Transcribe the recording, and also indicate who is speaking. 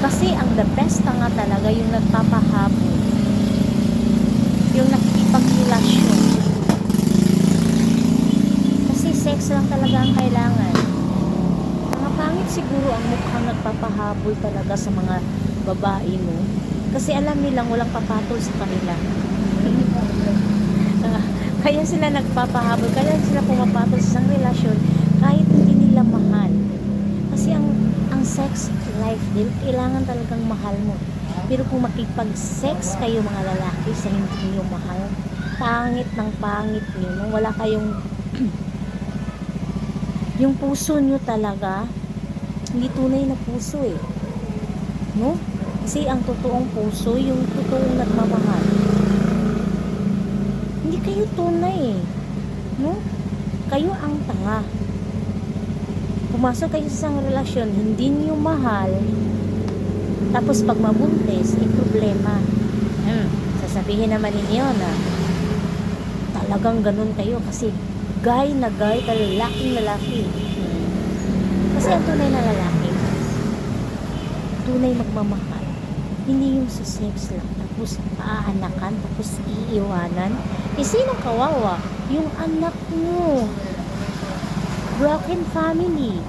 Speaker 1: Kasi ang the best na nga talaga yung nagpapahabol, yung nakikipagrelasyon. Kasi sex lang talaga ang kailangan. Mga pangit siguro ang mukhang nagpapahabol talaga sa mga babae, no? Kasi alam nilang walang papatol sa kanila. Kaya sila nagpapahabol, kaya sila pumapatol sa isang relasyon kahit hindi nila mahal. Kasi ang sex life din, kailangan talagang mahal mo. Pero kung makipag-sex kayo mga lalaki sa hindi niyo mahal, pangit ng pangit niyo, no? Wala kayong yung puso niyo talaga, hindi tunay na puso eh. No? Kasi ang totoong puso, yung totoong nagmamahal. Hindi kayo tunay eh. No? Kayo ang tanga. Pumasok kayo sa isang relasyon, hindi niyo mahal, tapos pag mabuntis, ay problema. Sasabihin naman ninyo na talagang ganun kayo kasi guy na guy, lalaking lalaki. Kasi ang tunay na lalaki, tunay magmamahal. Hindi yung sa sex lang, tapos aanakan, tapos iiwanan. Eh, sinong kawawa? Yung anak mo. Broken family.